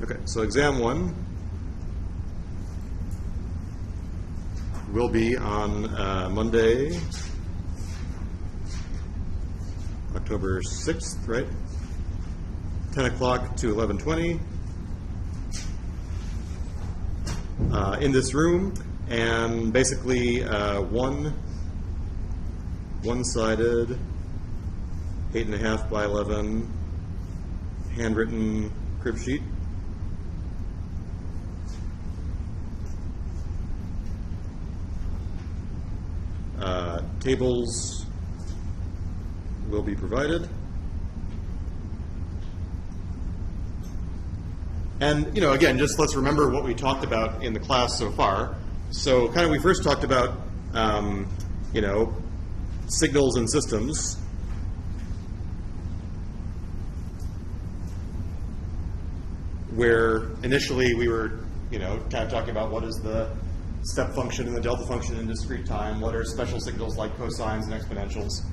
Okay, so exam 1 will be on Monday, October 6th, right? 10 o'clock to 11:20 in this room, and basically one-sided 8.5 by 11 handwritten crib sheet. Tables will be provided. And, you know, again, just let's remember what we talked about in the class so far. So kind of we first talked about, you know, signals and systems. Where initially we were, you know, kind of talking about what is the step function and the delta function in discrete time, what are special signals like cosines and exponentials.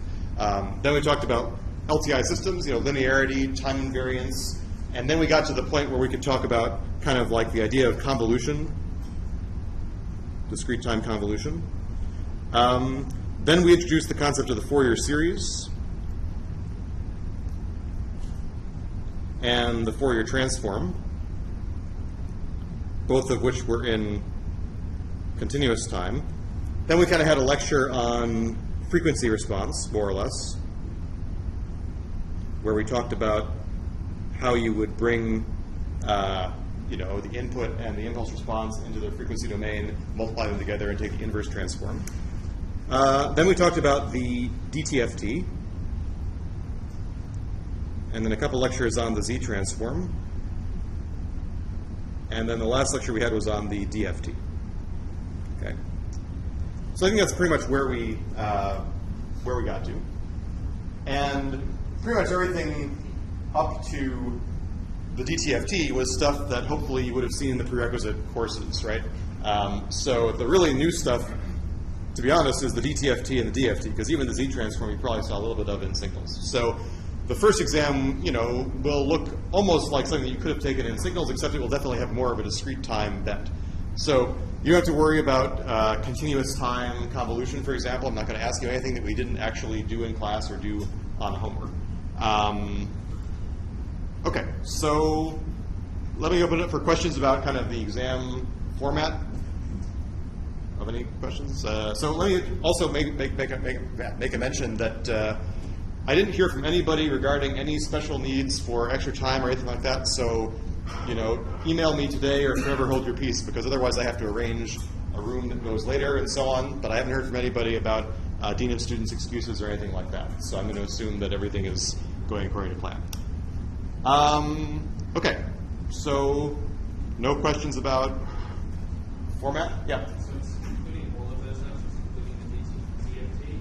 Then we talked about LTI systems, you know, linearity, time invariance, and then we got to the point where we could talk about kind of like the idea of convolution, discrete time convolution. Then we introduced the concept of the Fourier series and the Fourier transform, both of which were in continuous time. Then we kind of had a lecture on frequency response, more or less, where we talked about how you would bring you know, the input and the impulse response into the frequency domain, multiply them together, and take the inverse transform. Then we talked about the DTFT, and then a couple lectures on the Z transform. And then the last lecture we had was on the DFT. Okay. So I think that's pretty much where we got to. And pretty much everything up to the DTFT was stuff that hopefully you would have seen in the prerequisite courses, right? So the really new stuff, to be honest, is the DTFT and the DFT, because even the Z transform you probably saw a little bit of in signals. So the first exam, you know, will look almost like something that you could have taken in signals, except it will definitely have more of a discrete time bent. So you don't have to worry about continuous time convolution, for example. I'm not going to ask you anything that we didn't actually do in class or do on homework. Okay, so let me open it up for questions about kind of the exam format. Have any questions? So let me also make a mention that I didn't hear from anybody regarding any special needs for extra time or anything like that. So, you know, email me today or forever hold your peace, because otherwise I have to arrange a room that goes later and so on. But I haven't heard from anybody about dean of students excuses or anything like that. So I'm going to assume that everything is going according to plan. Okay, so no questions about format? Yeah. So it's including all of those notes, it's including the DFT?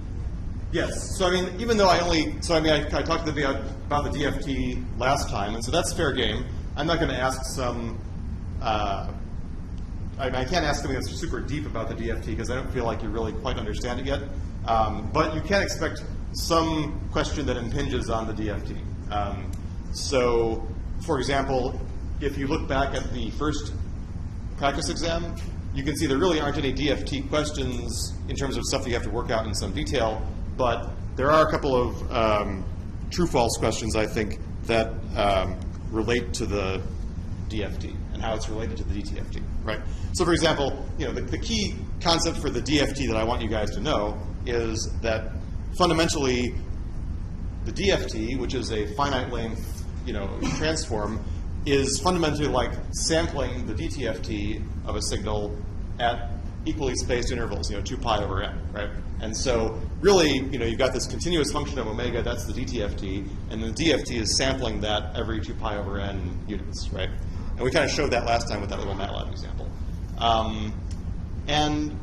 Yes. So I mean, even though I talked to them about the DFT last time, and so that's fair game. I'm not going to ask some. I can't ask something that's super deep about the DFT because I don't feel like you really quite understand it yet. But you can expect some question that impinges on the DFT. So, for example, if you look back at the first practice exam, you can see there really aren't any DFT questions in terms of stuff that you have to work out in some detail, but there are a couple of true-false questions, I think, that relate to the DFT and how it's related to the DTFT, right? So, for example, you know, the key concept for the DFT that I want you guys to know is that fundamentally the DFT, which is a finite length, you know, transform, is fundamentally like sampling the DTFT of a signal at equally spaced intervals, you know, 2 pi over n, right? And so really, you know, you've got this continuous function of omega, that's the DTFT, and the DFT is sampling that every 2 pi over n units, right? And we kind of showed that last time with that little MATLAB example. And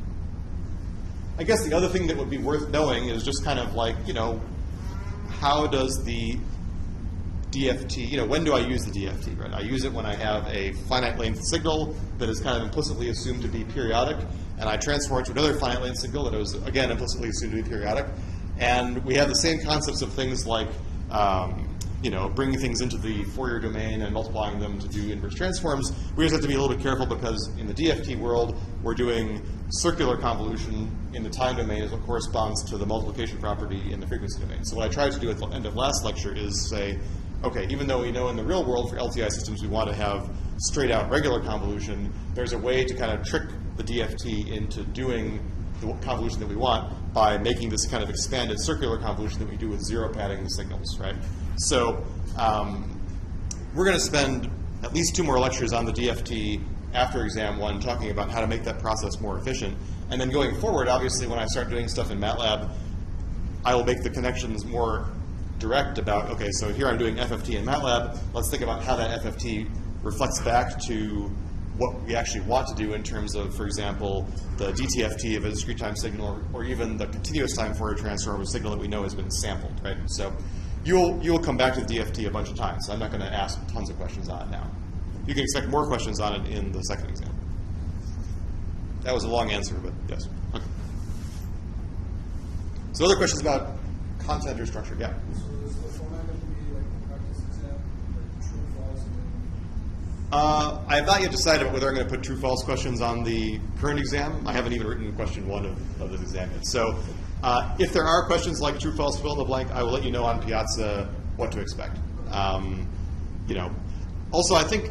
I guess the other thing that would be worth knowing is just kind of like, you know, how does the DFT, you know, when do I use the DFT, right? I use it when I have a finite length signal that is kind of implicitly assumed to be periodic, and I transform it to another finite length signal that is, again, implicitly assumed to be periodic. And we have the same concepts of things like bringing things into the Fourier domain and multiplying them to do inverse transforms, we just have to be a little bit careful because in the DFT world, we're doing circular convolution in the time domain as what corresponds to the multiplication property in the frequency domain. So what I tried to do at the end of last lecture is say, okay, even though we know in the real world for LTI systems we want to have straight out regular convolution, there's a way to kind of trick the DFT into doing the convolution that we want by making this kind of expanded circular convolution that we do with zero padding the signals, right? So we're going to spend at least 2 more lectures on the DFT after exam 1 talking about how to make that process more efficient. And then going forward, obviously, when I start doing stuff in MATLAB, I will make the connections more direct about, okay, so here I'm doing FFT in MATLAB. Let's think about how that FFT reflects back to what we actually want to do in terms of, for example, the DTFT of a discrete time signal, or even the continuous time Fourier transform of a signal that we know has been sampled, right? So you'll come back to the DFT a bunch of times. So I'm not going to ask tons of questions on it now. You can expect more questions on it in the second exam. That was a long answer, but yes. Okay. So other questions about content or structure? Yeah. So is the format going to be like the practice exam, like true, false, and I have not yet decided whether I'm going to put true-false questions on the current exam. I haven't even written question 1 of this exam yet. So if there are questions like true-false, fill in the blank, I will let you know on Piazza what to expect. Also, I think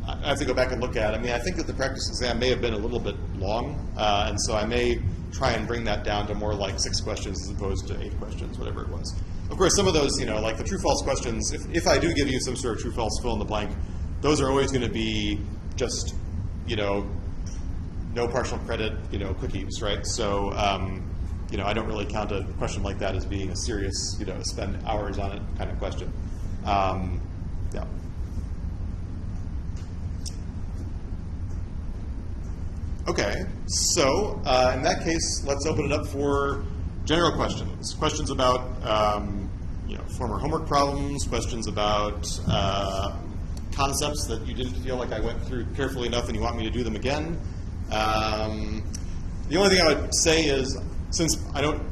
I have to go back and look at it. I mean, I think that the practice exam may have been a little bit long, and so I may try and bring that down to more like 6 questions as opposed to 8 questions, whatever it was. Of course, some of those, like the true-false questions, if I do give you some sort of true-false fill in the blank, those are always going to be just, no partial credit, cookies, right? So, I don't really count a question like that as being a serious, spend hours on it kind of question. Yeah. Okay, so in that case, let's open it up for general questions. Questions about, former homework problems, questions about concepts that you didn't feel like I went through carefully enough and you want me to do them again. The only thing I would say is, since I don't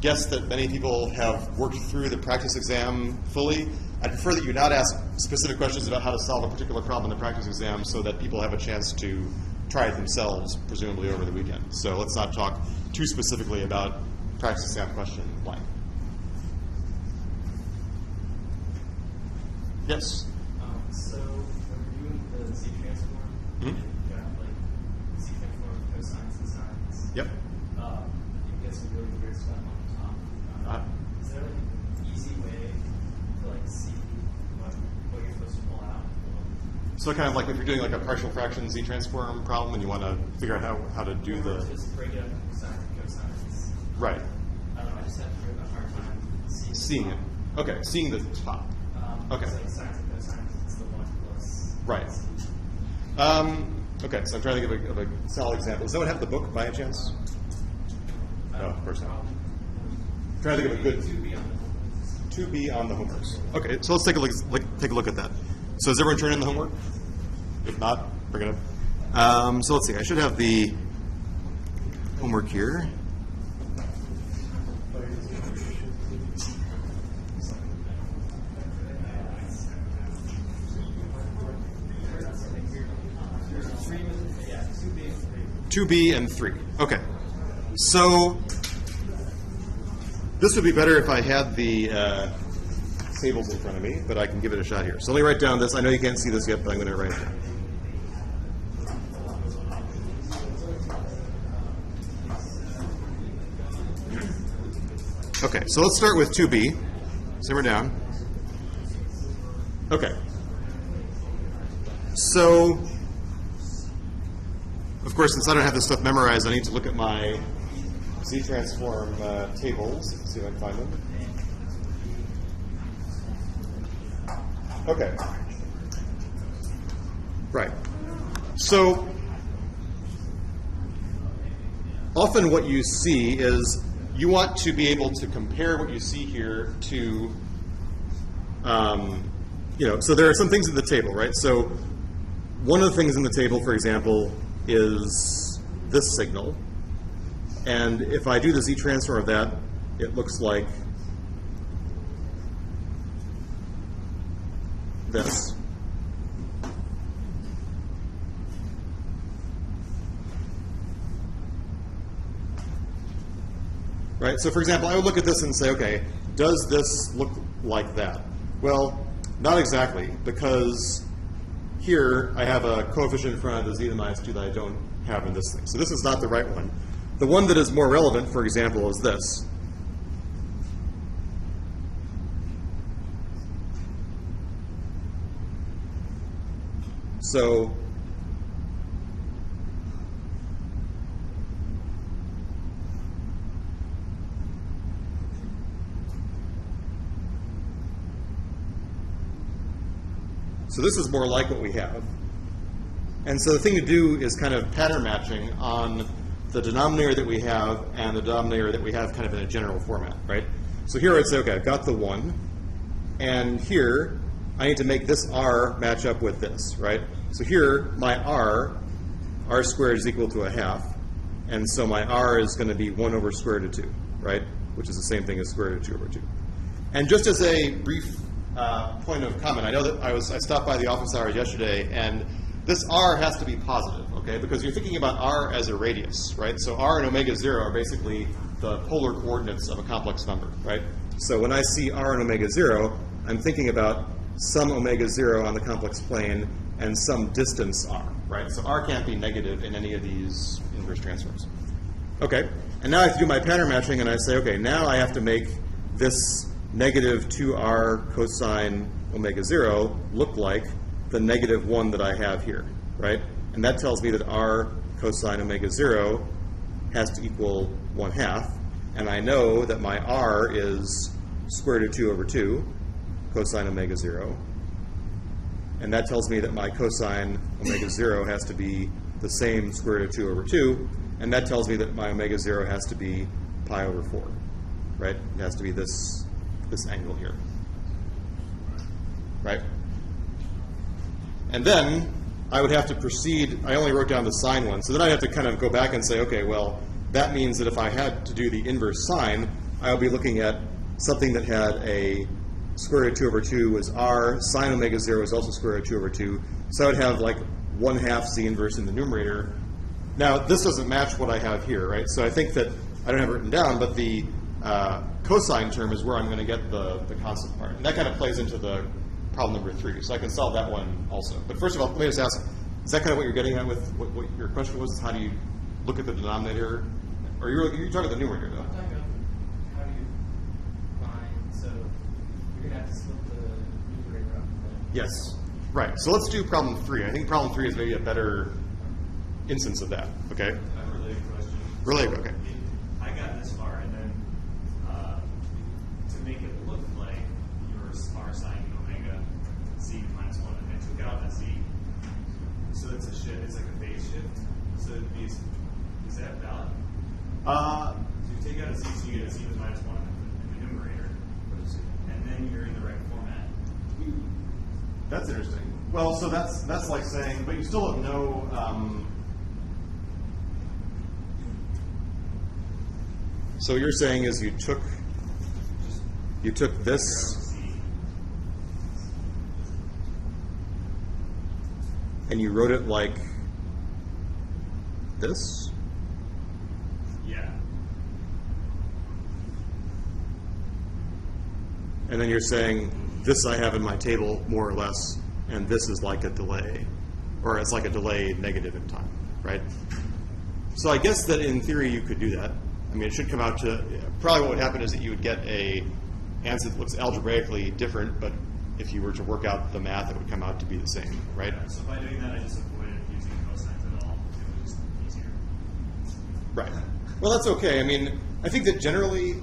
guess that many people have worked through the practice exam fully, I prefer that you not ask specific questions about how to solve a particular problem in the practice exam so that people have a chance to try it themselves, presumably over the weekend. So let's not talk too specifically about practice exam question blank. Yes? So when we're doing the Z transform, you've got like Z transform, cosines, and sines. Yep. You get some really weird stuff on the top. Is there like an easy way to like see what you're supposed to pull out? So kind of like if you're doing like a partial fraction Z transform problem and you want to figure out how to do the... Just break it up into sines and cosines. Right. I don't know, I just have a hard time Seeing it. Okay, seeing the top. Okay. It's like sines and cosines, it's the 1 plus. Right. Okay, so I'm trying to think of a solid example. Does anyone have the book by any chance? No, of course not. I'm trying to think of a good 2B on the homeworks. Okay, so let's take a look at that. So has everyone turned in the homework? If not, bring it up. So let's see. I should have the homework here. Two B and 3. Okay. So this would be better if I had the tables in front of me, but I can give it a shot here. So let me write down this. I know you can't see this yet, but I'm going to write it down. Okay, so let's start with 2B. Simmer down. Okay. So, of course, since I don't have this stuff memorized, I need to look at my Z-transform tables. Let's see if I can find them. Okay. Right. So, often what you see is you want to be able to compare what you see here to, so there are some things in the table, right? So one of the things in the table, for example, is this signal. And if I do the Z-transform of that, it looks like this. Right? So for example, I would look at this and say, okay, does this look like that? Well, not exactly, because here I have a coefficient in front of the z to the minus 2 that I don't have in this thing. So this is not the right one. The one that is more relevant, for example, is this. So this is more like what we have. And so the thing to do is kind of pattern matching on the denominator that we have and the denominator that we have kind of in a general format, right? So here I'd say, okay, I've got the 1, and here I need to make this r match up with this, right? So here my r squared is equal to a half, and so my r is going to be 1 over square root of 2, right? Which is the same thing as square root of 2 over 2. And just as a brief point of comment, I know that I stopped by the office hours yesterday, and this r has to be positive, okay? Because you're thinking about r as a radius, right? So r and omega 0 are basically the polar coordinates of a complex number, right? So when I see r and omega 0, I'm thinking about some omega 0 on the complex plane and some distance r, right? So r can't be negative in any of these inverse transforms. Okay, and now I have to do my pattern matching, and I say, okay, now I have to make this negative 2r cosine omega 0 look like the negative 1 that I have here, right? And that tells me that r cosine omega 0 has to equal 1/2, and I know that my r is square root of 2 over 2 cosine omega 0, and that tells me that my cosine omega 0 has to be the same square root of 2 over 2, and that tells me that my omega 0 has to be pi over 4, right? It has to be this angle here, right? And then I would have to proceed, I only wrote down the sine one, so then I have to kind of go back and say, okay, well, that means that if I had to do the inverse sine, I would be looking at something that had a square root of 2 over 2 was r, sine omega 0 is also square root of 2 over 2, so I would have like 1/2 z inverse in the numerator. Now, this doesn't match what I have here, right? So I think that, I don't have it written down, but the cosine term is where I'm going to get the constant part. And that kind of plays into the problem number 3. So I can solve that one also. But first of all, let me just ask, is that kind of what you're getting at with what your question was? How do you look at the denominator? Or you're talking about the numerator, though? I'm talking about how do you find, so you're going to have to split the numerator up. Yes. Right. So let's do problem 3. I think problem 3 is maybe a better instance of that. Okay? I have a related question. Related, okay. I got this far, and then to make it look like your r sine omega z minus 1, and I took out the z. So it's a shift, it's like a phase shift. So it'd be, is that valid? So you take out a z, so you get a z minus 1 in the numerator, and then you're in the right format. That's interesting. Well, so that's like saying, but you still don't know. So what you're saying is you took this and you wrote it like this? Yeah. And then you're saying this I have in my table more or less, and this is like a delay, or it's like a delay negative in time, right? So I guess that in theory you could do that. I mean, it should come out to, probably what would happen is that you would get a answer that looks algebraically different, but if you were to work out the math, it would come out to be the same, right? Yeah, so by doing that, I just avoided using cosines at all. It was just easier. Right. Well, that's okay. I mean, I think that generally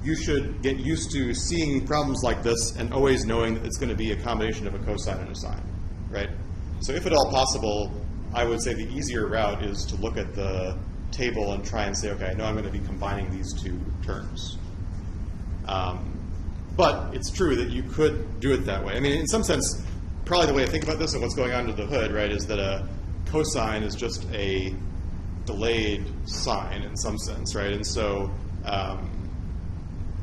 you should get used to seeing problems like this and always knowing that it's going to be a combination of a cosine and a sine, right? So if at all possible, I would say the easier route is to look at the table and try and say, okay, I know I'm going to be combining these two terms. But it's true that you could do it that way. I mean, in some sense, probably the way I think about this and what's going on under the hood, right, is that a cosine is just a delayed sine in some sense, right? And so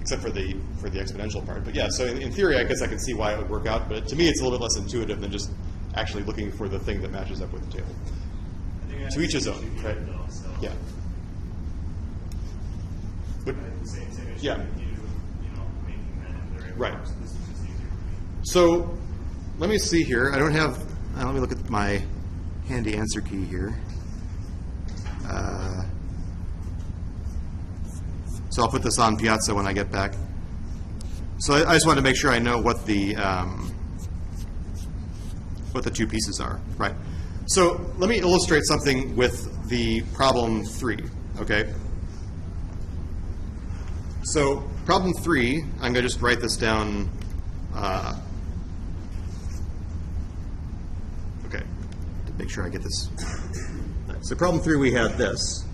except for the exponential part. But yeah, so in theory, I guess I can see why it would work out. But to me, it's a little bit less intuitive than just actually looking for the thing that matches up with the table. To each his own, right? Yeah. But, Same issue yeah. with you know, making that variable. Right. So this is just easier for me. So let me see here. I don't have. Let me look at my handy answer key here. So I'll put this on Piazza when I get back. So I just want to make sure I know what the two pieces are, right? So let me illustrate something with the problem 3, okay? So problem 3, I'm going to just write this down. Okay, to make sure I get this. So problem 3, we had this.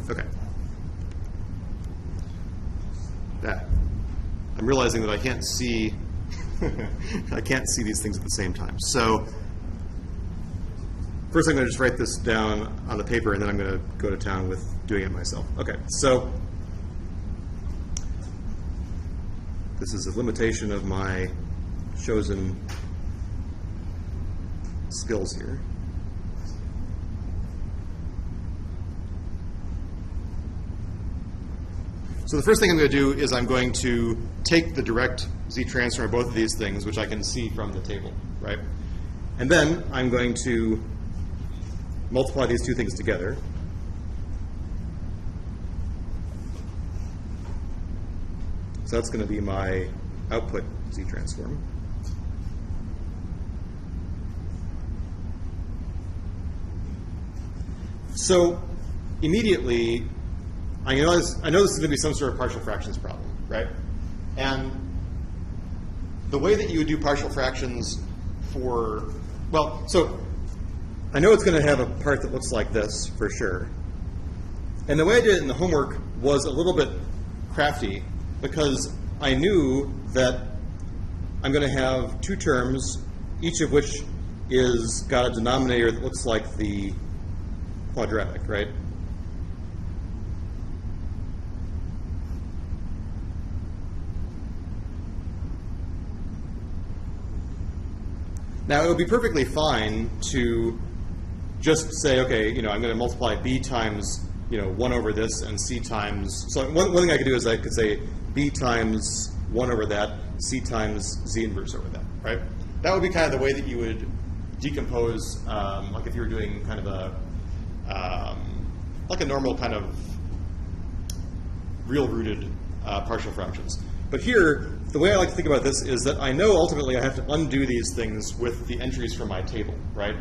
Okay. I'm realizing that I can't see I can't see these things at the same time. So first I'm going to just write this down on the paper, and then I'm going to go to town with doing it myself. Okay, so this is a limitation of my chosen skills here. So the first thing I'm going to do is I'm going to take the direct Z transform of both of these things, which I can see from the table, right? And then I'm going to multiply these two things together. So that's going to be my output Z transform. So immediately, I know this is going to be some sort of partial fractions problem, right? And the way that you would do partial fractions for, well, so I know it's going to have a part that looks like this for sure. And the way I did it in the homework was a little bit crafty because I knew that I'm going to have two terms, each of which is got a denominator that looks like the quadratic, right? Now, it would be perfectly fine to just say, okay, you know, I'm going to multiply b times, you know, 1 over this and c times. So one thing I could do is I could say b times 1 over that, c times z inverse over that, right? That would be kind of the way that you would decompose, like if you were doing kind of a, like a normal kind of real-rooted partial fractions. But here, the way I like to think about this is that I know ultimately I have to undo these things with the entries from my table, right?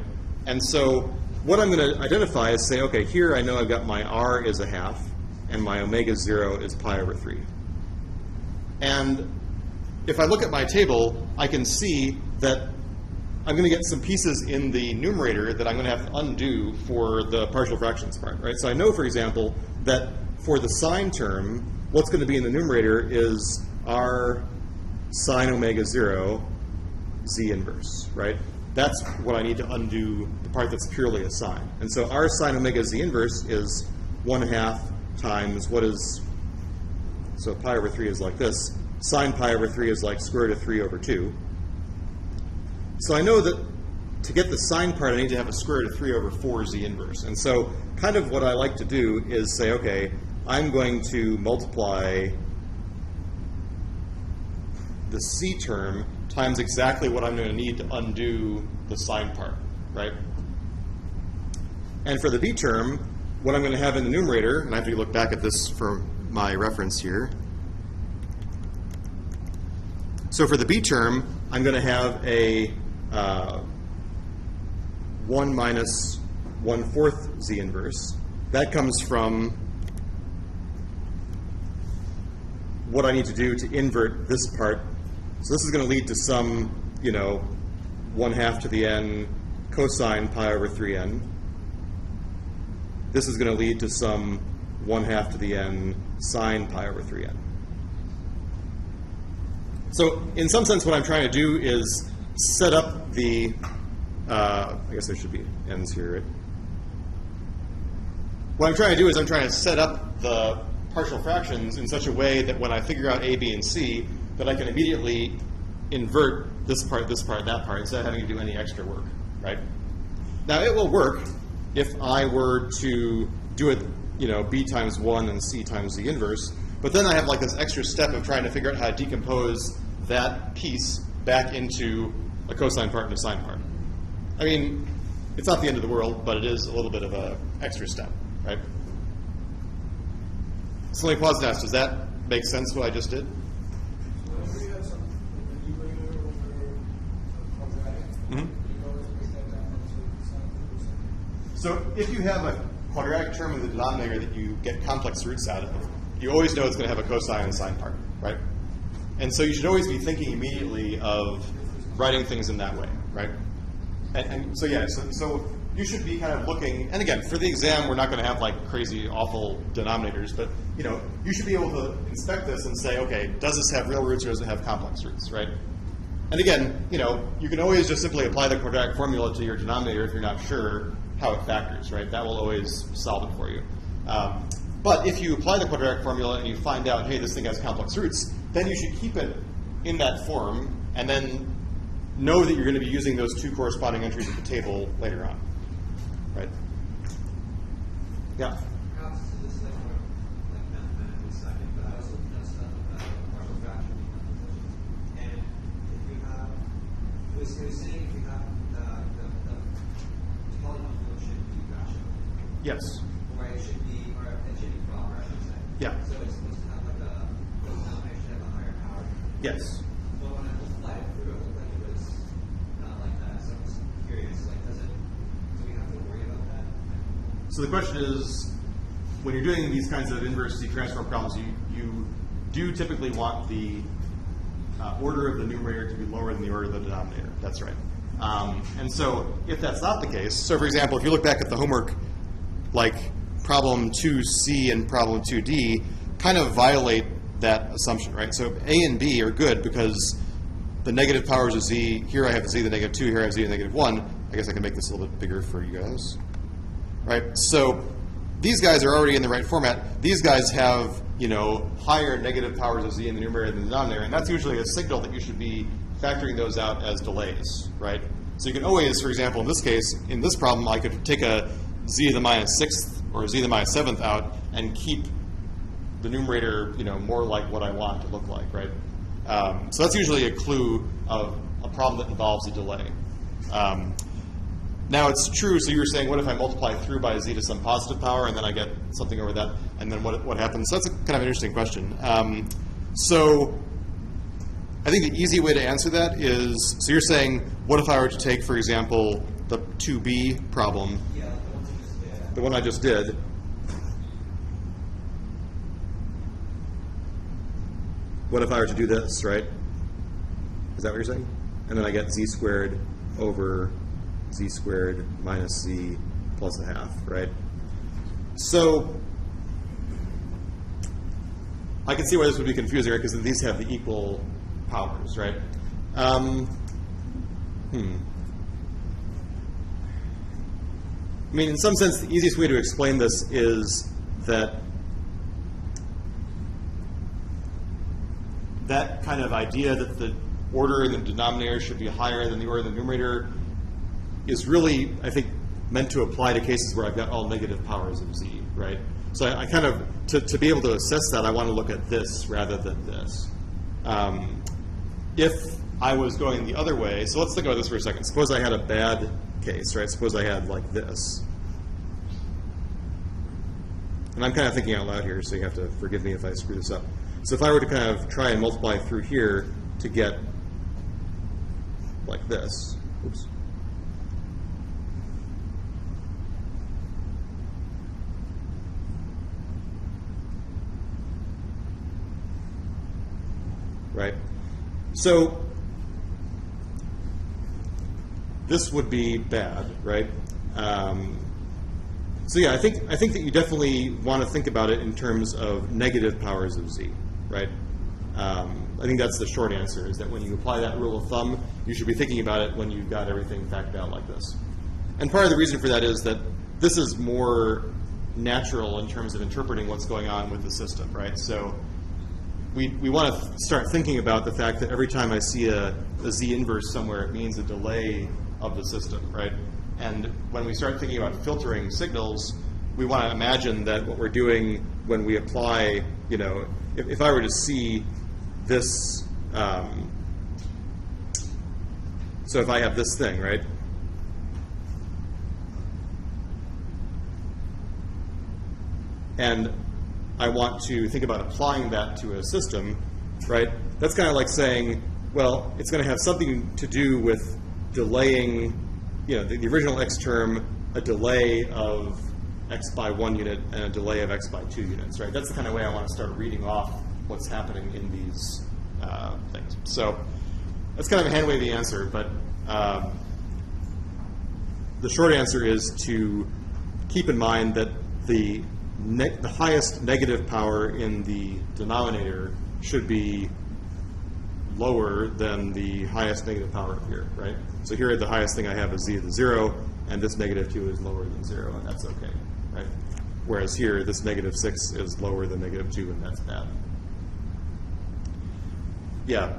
And so what I'm going to identify is say, okay, here I know I've got my r is a half, and my omega 0 is pi over 3. And if I look at my table, I can see that I'm going to get some pieces in the numerator that I'm going to have to undo for the partial fractions part, right? So I know, for example, that for the sine term, what's going to be in the numerator is r sine omega 0 z inverse, right? That's what I need to undo the part that's purely a sine. And so r sine omega z inverse is 1/2 times what is, so pi over 3 is like this. Sine pi over 3 is like square root of 3 over 2. So I know that to get the sine part, I need to have a square root of 3 over 4 z inverse. And so kind of what I like to do is say, okay, I'm going to multiply the c term times exactly what I'm going to need to undo the sine part, right? And for the b term, what I'm going to have in the numerator, and I have to look back at this for my reference here. So for the b term, I'm going to have a 1 minus 1/4 z inverse. That comes from what I need to do to invert this part. So this is going to lead to some, you know, 1/2 to the n cosine pi over 3n. This is going to lead to some 1/2 to the n sine pi over 3n. So in some sense, what I'm trying to do is set up the, I guess there should be ends here, right? What I'm trying to do is I'm trying to set up the partial fractions in such a way that when I figure out A, B, and C, that I can immediately invert this part, that part, instead of having to do any extra work, right? Now, it will work if I were to do it, B times 1 and C times the inverse, but then I have like this extra step of trying to figure out how to decompose that piece back into a cosine part and a sine part. I mean, it's not the end of the world, but it is a little bit of an extra step, right? So let me pause and ask, does that make sense what I just did? Whenever you have some numerator over a quadratic, you always break that down into sine. So if you have a quadratic term in the denominator that you get complex roots out of, you always know it's going to have a cosine and sine part, right? And so you should always be thinking immediately of writing things in that way, right? And so yeah, so you should be kind of looking, and again, for the exam, we're not going to have like crazy, awful denominators, but you should be able to inspect this and say, okay, does this have real roots or does it have complex roots, right? And again, you can always just simply apply the quadratic formula to your denominator if you're not sure how it factors, right? That will always solve it for you. But if you apply the quadratic formula and you find out, hey, this thing has complex roots, then you should keep it in that form and then know that you're going to be using those two corresponding entries at the table later on, right? Yeah? Perhaps this is like more like mathematically second, but I was looking at stuff about partial fraction decomposition. And if you have, it was saying if you have the polynomial should be rational. Yes. Or it should be proper, I should say. Yeah. So it's supposed to have like the denominator should have a higher power. Yes. But when I multiplied it through, it looked like it was not like that. So I was curious, like, do we have to worry about that? So the question is, when you're doing these kinds of inverse Z transform problems, you do typically want the order of the numerator to be lower than the order of the denominator. That's right. And so if that's not the case, so for example, if you look back at the homework, like problem 2C and problem 2D kind of violate that assumption, right? So A and B are good because the negative powers of Z, here I have Z to the negative 2, here I have Z to the negative 1. I guess I can make this a little bit bigger for you guys. Right? So these guys are already in the right format. These guys have, higher negative powers of Z in the numerator than the denominator, and that's usually a signal that you should be factoring those out as delays, right? So you can always, for example, in this case, in this problem, I could take a Z to the minus 6th or Z to the minus 7th out and keep the numerator, more like what I want it to look like, right? So that's usually a clue of a problem that involves a delay. Now it's true, so you were saying, what if I multiply through by Z to some positive power and then I get something over that, and then what happens? So that's a kind of an interesting question. So I think the easy way to answer that is, so you're saying, what if I were to take, for example, the 2B problem, Yeah, the ones you just did. the one I just did, what if I were to do this, right? Is that what you're saying? And then I get Z squared over Z squared minus Z plus a half, right? So I can see why this would be confusing, right? Because these have the equal powers, right? I mean, in some sense, the easiest way to explain this is that that kind of idea that the order in the denominator should be higher than the order in the numerator is really, I think, meant to apply to cases where I've got all negative powers of Z, right? So I kind of, to be able to assess that, I want to look at this rather than this. If I was going the other way, so let's think about this for a second. Suppose I had a bad case, right? Suppose I had like this. And I'm kind of thinking out loud here, so you have to forgive me if I screw this up. So if I were to kind of try and multiply through here to get like this, oops. Right? So this would be bad, right? So yeah, I think that you definitely want to think about it in terms of negative powers of Z, right? I think that's the short answer, is that when you apply that rule of thumb, you should be thinking about it when you've got everything factored out like this. And part of the reason for that is that this is more natural in terms of interpreting what's going on with the system, right? So we want to start thinking about the fact that every time I see a Z inverse somewhere, it means a delay of the system, right? And when we start thinking about filtering signals, we want to imagine that what we're doing when we apply, you know, if I were to see this, so if I have this thing, right? And I want to think about applying that to a system, right? That's kind of like saying, well, it's going to have something to do with delaying, you know, the original x term, a delay of x by 1 unit and a delay of x by 2 units, right? That's the kind of way I want to start reading off what's happening in these things. So that's kind of a hand-wavy answer, but the short answer is to keep in mind that the highest negative power in the denominator should be lower than the highest negative power up here, right? So here the highest thing I have is z to the 0, and this negative 2 is lower than 0, and that's okay, right? Whereas here, this negative 6 is lower than negative 2, and that's bad. Yeah.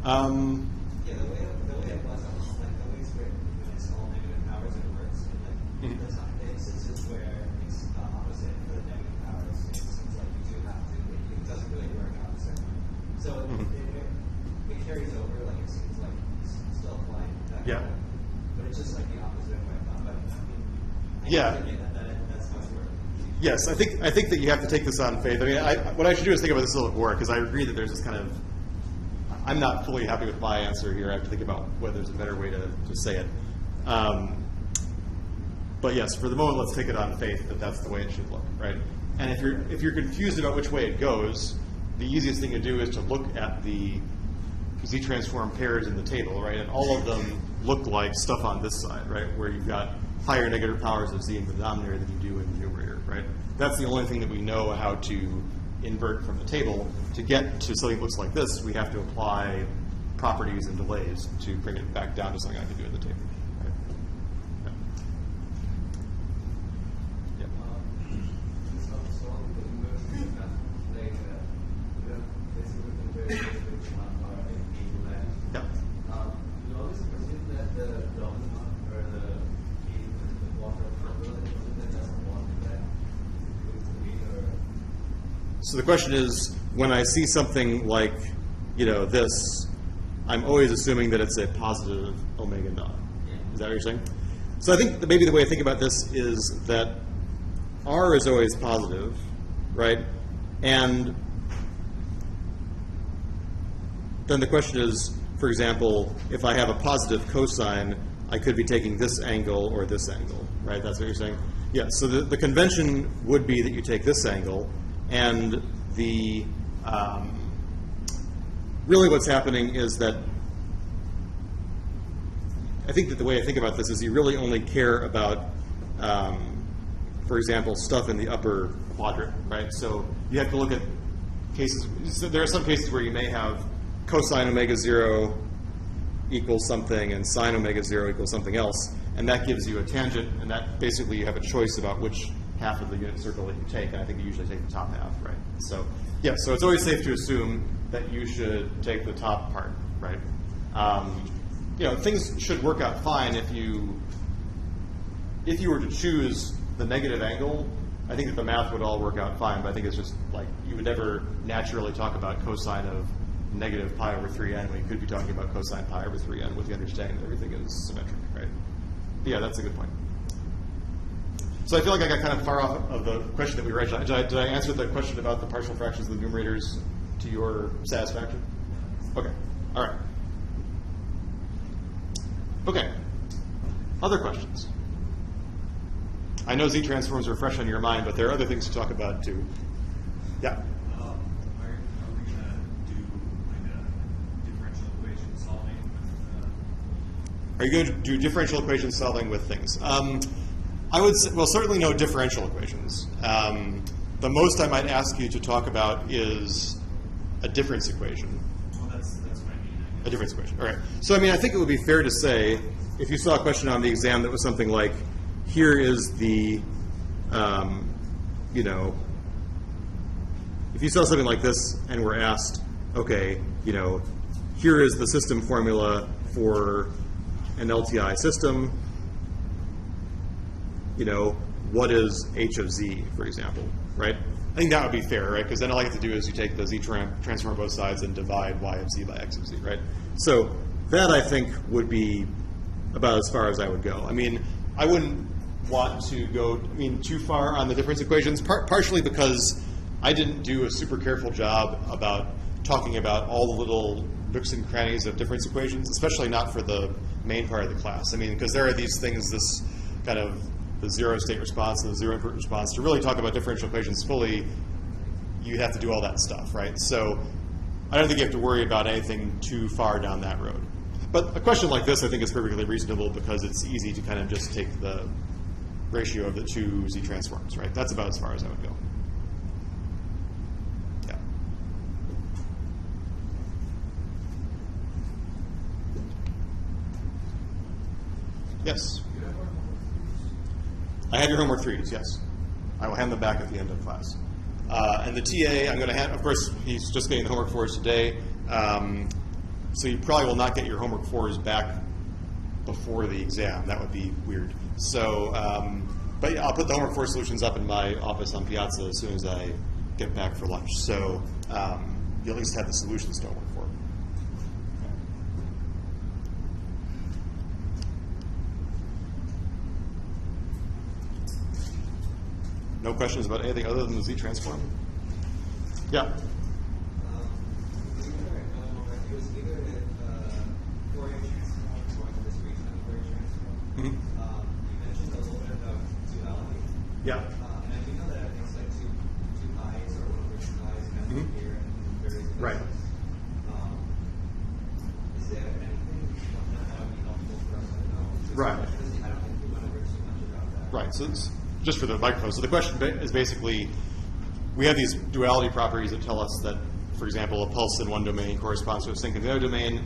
Yeah, the way it was, I was like, the ways where when it's all negative powers, it works. And like, there's not instances where it's the opposite for the negative powers. It seems like you do have to, it doesn't really work out the same way. So it carries over, like it seems like it's still applying that Yeah. kind of, but it's just like the opposite of what I thought. But I mean, I Yeah. get that's how it works. Yes, I think that you have to take this on faith. I mean, what I should do is think about this a little bit more, because I agree that there's this kind of, I'm not fully happy with my answer here. I have to think about whether there's a better way to say it. But yes, for the moment, let's take it on faith that that's the way it should look, right? And if you're confused about which way it goes, the easiest thing to do is to look at the Z-transform pairs in the table, right? And all of them look like stuff on this side, right? Where you've got higher negative powers of Z in the denominator than you do in the numerator, right? That's the only thing that we know how to invert from the table. To get to something that looks like this, we have to apply properties and delays to bring it back down to something I can do in the table. Right? Yeah. Yeah. You always presume that the dominant or the water that doesn't want that So the question is, when I see something like, you know, this, I'm always assuming that it's a positive omega naught. Is that what you're saying? So I think that maybe the way to think about this is that R is always positive, right? And then the question is, for example, if I have a positive cosine, I could be taking this angle or this angle, right? That's what you're saying? Yeah, so the convention would be that you take this angle, and the really what's happening is that I think that the way I think about this is you really only care about, for example, stuff in the upper quadrant, right? So you have to look at cases. So there are some cases where you may have cosine omega 0 equals something and sine omega 0 equals something else, and that gives you a tangent, and that basically you have a choice about which half of the unit circle that you take, and I think you usually take the top half, right? So yeah, so it's always safe to assume that you should take the top part, right? You know, things should work out fine if you were to choose the negative angle. I think that the math would all work out fine, but I think it's just like you would never naturally talk about cosine of negative pi over 3n when you could be talking about cosine pi over 3n with the understanding that everything is symmetric, right? Yeah, that's a good point. So I feel like I got kind of far off of the question that we read. Did I answer the question about the partial fractions of the numerators to your satisfaction? Okay. All right. Okay. Other questions? I know Z transforms are fresh on your mind, but there are other things to talk about too. Yeah. Are we going to do like a differential equation solving? Are you going to do differential equation solving with things? I would say, well, certainly no differential equations. The most I might ask you to talk about is a difference equation. Well, that's what I mean. A difference equation. All right. So, I mean, I think it would be fair to say, if you saw a question on the exam that was something like, here is the, you know, if you saw something like this and were asked, okay, you know, here is the system formula for an LTI system, you know, what is h of z, for example, right? I think that would be fair, right? Because then all I have to do is you take the z transform on both sides and divide y of z by x of z, right? So that, I think, would be about as far as I would go. I mean, I wouldn't want to go, too far on the difference equations, partially because I didn't do a super careful job about talking about all the little nooks and crannies of difference equations, especially not for the main part of the class. I mean, because there are these things, this kind of the zero state response and the zero input response. To really talk about differential equations fully, you have to do all that stuff, right? So I don't think you have to worry about anything too far down that road. But a question like this, I think, is perfectly reasonable because it's easy to kind of just take the ratio of the two z transforms, right? That's about as far as I would go. Yeah. Yes? I have your homework 3s, yes. I will hand them back at the end of class. And the TA, I'm going to hand, of course, he's just getting the homework 4s today. So you probably will not get your homework 4s back before the exam. That would be weird. So, but yeah, I'll put the homework 4 solutions up in my office on Piazza as soon as I get back for lunch. So you'll at least have the solutions to homework 4. No questions about anything other than the Z transform? Yeah. It was either Fourier transform or the discrete time Fourier transform. Mm-hmm. You mentioned a little bit about duality. Yeah. And I do know that it's like two pi's or 1/2 pi's kind of here and various places. Right. Is there anything that would be helpful for us to know? Right. I don't think we want to learn too much about that. Right. So it's just for the microphone. So the question is basically, we have these duality properties that tell us that, for example, a pulse in one domain corresponds to a sync in the other domain.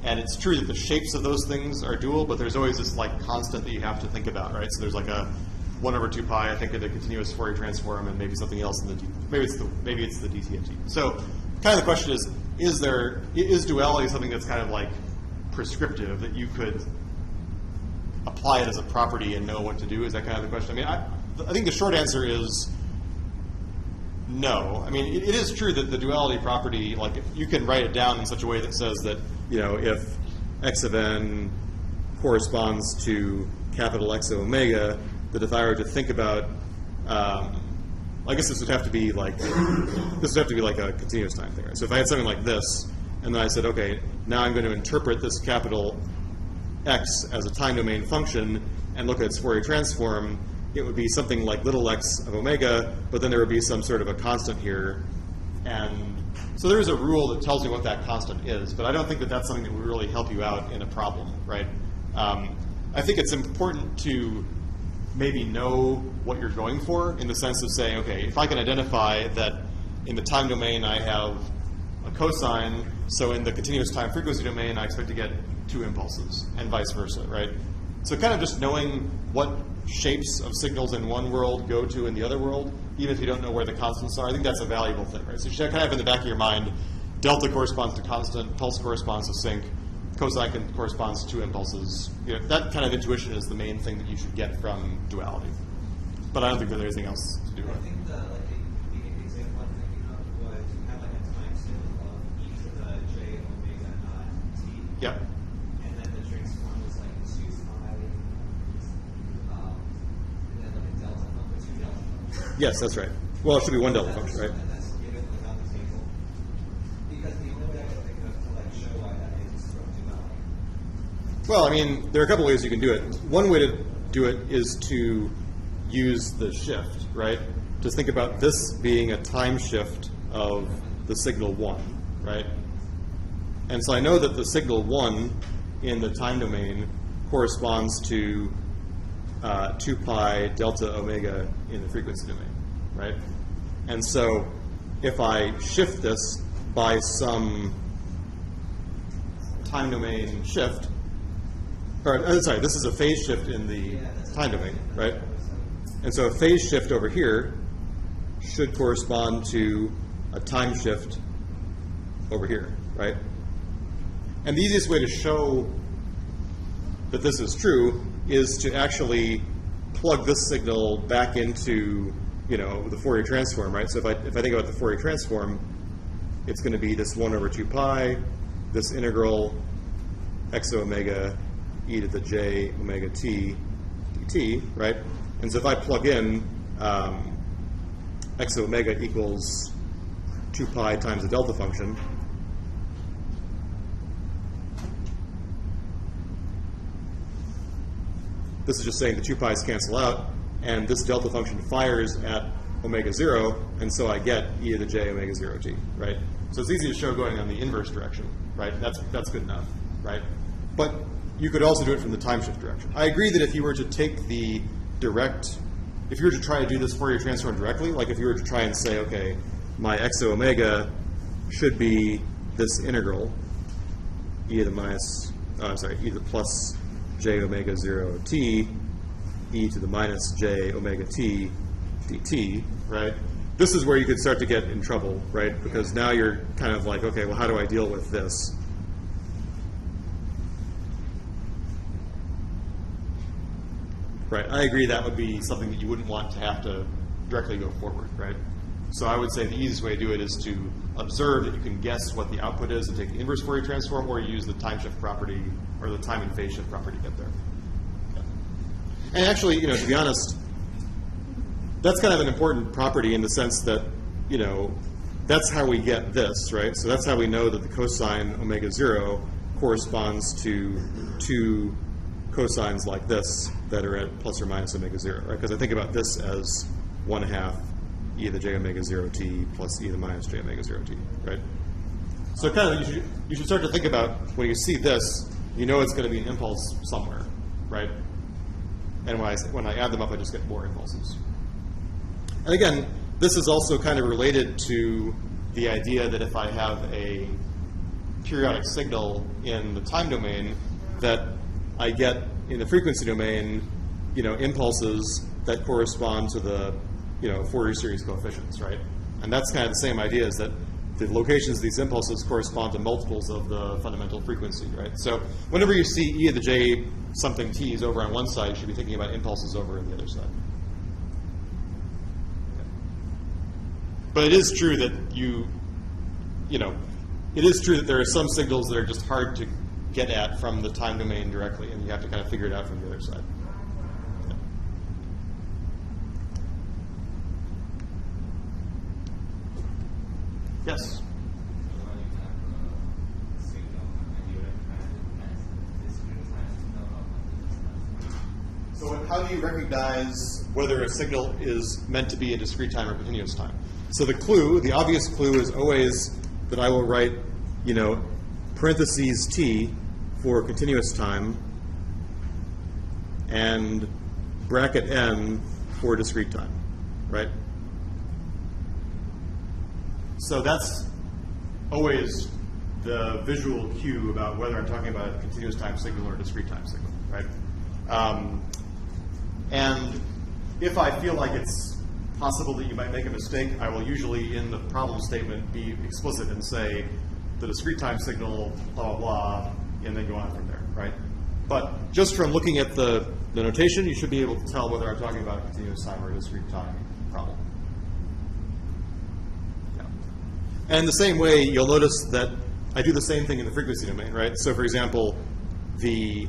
And it's true that the shapes of those things are dual, but there's always this like constant that you have to think about, right? So there's like a 1/2 pi, I think, in the continuous Fourier transform, and maybe something else in the maybe it's the dt of t. So kind of the question is duality something that's kind of like prescriptive that you could apply it as a property and know what to do? Is that kind of the question? I mean, I think the short answer is no. I mean, it is true that the duality property, like, you can write it down in such a way that says that, you know, if x of n corresponds to capital X of omega, that if I were to think about, I guess this would have to be like a continuous time thing, right? So if I had something like this, and then I said, okay, now I'm going to interpret this capital X as a time domain function and look at its Fourier transform, it would be something like little x of omega, but then there would be some sort of a constant here. And so there is a rule that tells you what that constant is, but I don't think that that's something that would really help you out in a problem, right? I think it's important to maybe know what you're going for, in the sense of saying, okay, if I can identify that in the time domain I have a cosine, so in the continuous time frequency domain I expect to get 2 impulses, and vice versa, right? So kind of just knowing what shapes of signals in one world go to in the other world, even if you don't know where the constants are, I think that's a valuable thing, right? So you should kind of have in the back of your mind, delta corresponds to constant, pulse corresponds to sync, cosine corresponds to 2 impulses. You know, that kind of intuition is the main thing that you should get from duality. But I don't think there's anything else to do with it. I think the example I'm thinking of was you have like a time scale of e to the j omega naught t. Yep. And then the transform was like 2 pi, and then like a delta function, 2 delta functions. Yes, that's right. Well, it should be 1 delta function, right? And that's given like on the table. Because the only way I can think of to like show why that is from duality. Well, I mean, there are a couple ways you can do it. One way to do it is to use the shift, right? Just think about this being a time shift of the signal 1, right? And so I know that the signal 1 in the time domain corresponds to 2 pi delta omega in the frequency domain, right? And so if I shift this by some time domain shift, or sorry, this is a phase shift in the time domain, right? And so a phase shift over here should correspond to a time shift over here, right? And the easiest way to show that this is true is to actually plug this signal back into, the Fourier transform, right? So if I think about the Fourier transform, it's going to be this 1 over 2 pi, this integral x omega e to the j omega t dt, right? And so if I plug in x omega equals 2 pi times the delta function, this is just saying the 2 pi's cancel out, and this delta function fires at omega 0, and so I get e to the j omega 0 t, right? So it's easy to show going on the inverse direction, right? That's good enough, right? But you could also do it from the time shift direction. I agree that if you were to take the direct, if you were to try to do this Fourier transform directly, like if you were to try and say, okay, my x omega should be this integral, e to the plus j omega 0 t, e to the minus j omega t dt, right? This is where you could start to get in trouble, right? Because now you're kind of like, okay, well, how do I deal with this? Right, I agree that would be something that you wouldn't want to have to directly go forward, right? So I would say the easiest way to do it is to observe that you can guess what the output is and take the inverse Fourier transform, or use the time shift property or the time and phase shift property to get there. Yeah. And actually, to be honest, that's kind of an important property in the sense that, that's how we get this, right? So that's how we know that the cosine omega 0 corresponds to two cosines like this that are at plus or minus omega 0, right? Because I think about this as 1/2 e to the j omega 0 t plus e to the minus j omega 0 t, right? So kind of you should start to think about when you see this, it's going to be an impulse somewhere, right? And when I add them up, I just get more impulses. And again, this is also kind of related to the idea that if I have a periodic signal in the time domain, that I get in the frequency domain, impulses that correspond to the, Fourier series coefficients, right? And that's kind of the same idea, is that the locations of these impulses correspond to multiples of the fundamental frequency, right? So whenever you see e to the j something t is over on one side, you should be thinking about impulses over on the other side. But it is true that it is true that there are some signals that are just hard to get at from the time domain directly, and you have to kind of figure it out from the other side. Yeah. Yes? So how do you recognize whether a signal is meant to be a discrete time or continuous time? So the obvious clue is always that I will write, parentheses t for continuous time and bracket n for discrete time, right? So that's always the visual cue about whether I'm talking about a continuous time signal or a discrete time signal, right? And if I feel like it's possible that you might make a mistake, I will usually, in the problem statement, be explicit and say the discrete time signal, blah, blah, blah, and then go on from there, right? But just from looking at the notation, you should be able to tell whether I'm talking about a continuous time or a discrete time problem. Yeah. And the same way, you'll notice that I do the same thing in the frequency domain, right? So for example, the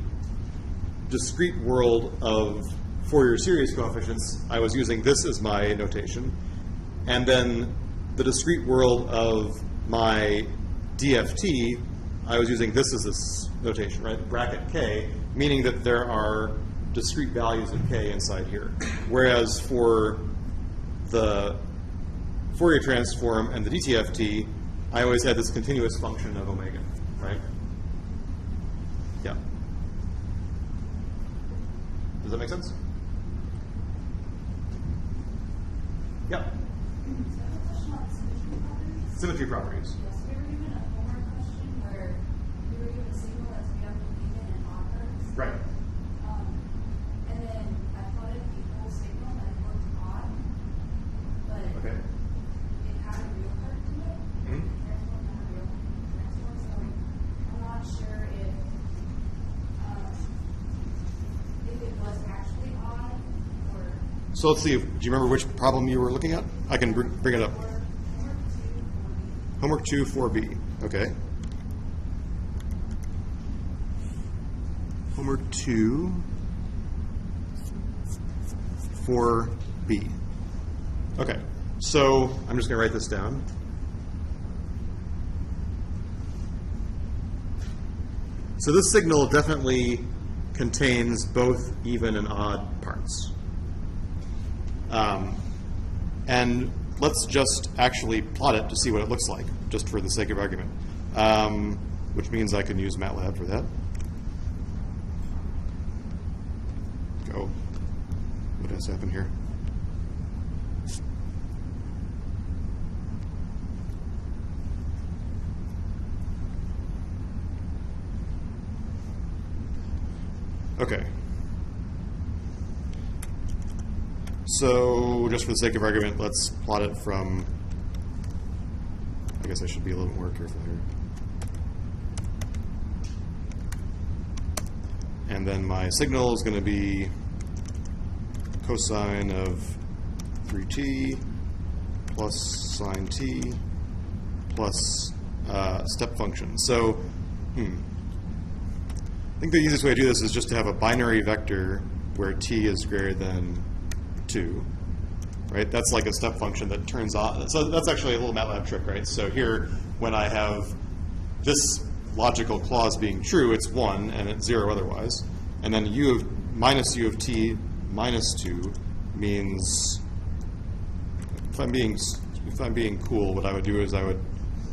discrete world of Fourier series coefficients, I was using this as my notation. And then the discrete world of my DFT, I was using this as this notation, right? Bracket k, meaning that there are discrete values of k inside here. Whereas for the Fourier transform and the DTFT, I always had this continuous function of omega, right? Yeah. Does that make sense? Yeah. Symmetry properties. Yes, we were given a homework question where we were given a signal that's made up of even and odd parts. Right. And then I plotted the whole signal and it looked odd, but Okay. it had a real part to it. Mhm. Transform had a real transform, so I'm not sure if it was actually odd or. So let's see. Do you remember which problem you were looking at? I can bring it up. Homework 2, 4B. Okay. Homework 2, 4B. Okay. So I'm just going to write this down. So this signal definitely contains both even and odd parts. And let's just actually plot it to see what it looks like, just for the sake of argument, which means I can use MATLAB for that. Oh, what has happened here? Okay. So, just for the sake of argument, let's plot it from, I guess I should be a little more careful here. And then my signal is going to be cosine of 3t plus sine t plus step function. So, I think the easiest way to do this is just to have a binary vector where t is greater than 2, right? That's like a step function that turns on. So that's actually a little MATLAB trick, right? So here, when I have this logical clause being true, it's 1 and it's 0 otherwise. And then minus u of t minus 2 means, if I'm being cool, what I would do is I would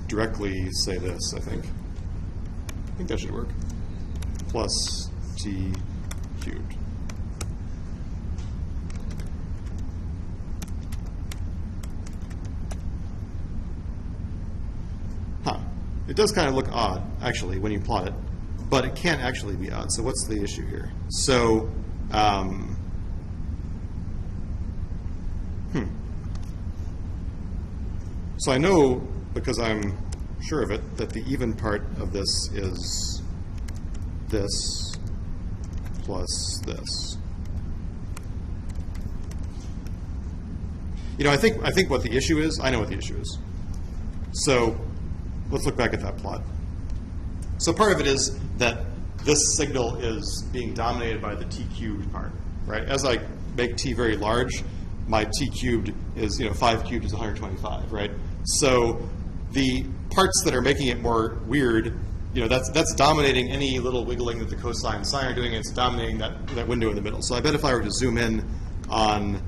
directly say this, I think. I think that should work. Plus t cubed. It does kind of look odd, actually, when you plot it, but it can't actually be odd. So what's the issue here? So, so I know, because I'm sure of it, that the even part of this is this plus this. You know, I think what the issue is, I know what the issue is. So let's look back at that plot. So part of it is that this signal is being dominated by the t cubed part, right? As I make t very large, my t cubed is, 5 cubed is 125, right? So the parts that are making it more weird, that's dominating any little wiggling that the cosine and sine are doing. It's dominating that window in the middle. So I bet if I were to zoom in on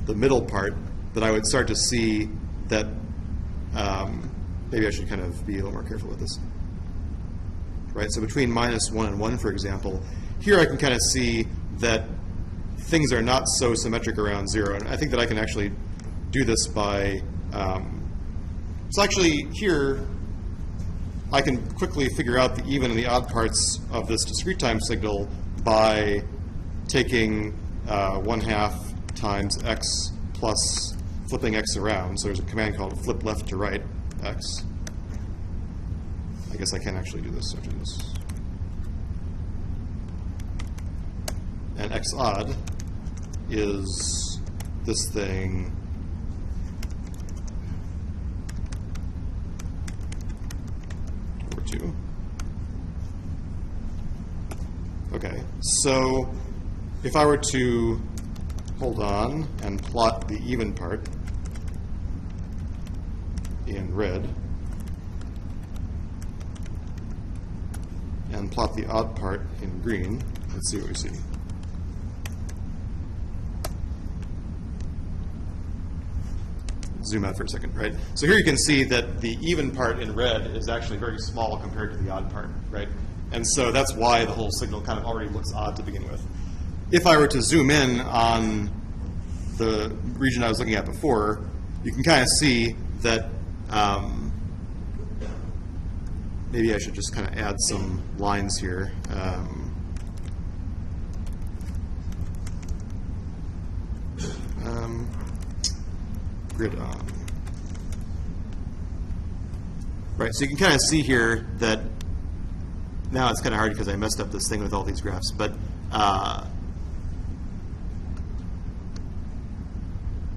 the middle part, that I would start to see that maybe I should kind of be a little more careful with this. Right, so between minus 1 and 1, for example, here I can kind of see that things are not so symmetric around 0. And I think that I can actually do this by, so actually here, I can quickly figure out the even and the odd parts of this discrete time signal by taking 1/2 times x plus flipping x around. So there's a command called flip left to right x. I guess I can't actually do this after this. And x odd is this thing over 2. Okay, so if I were to hold on and plot the even part in red, and plot the odd part in green, let's see what we see. Zoom out for a second, right? So here you can see that the even part in red is actually very small compared to the odd part, right? And so that's why the whole signal kind of already looks odd to begin with. If I were to zoom in on the region I was looking at before, you can kind of see that maybe I should just kind of add some lines here. Grid on. Right, so you can kind of see here that now it's kind of hard because I messed up this thing with all these graphs, but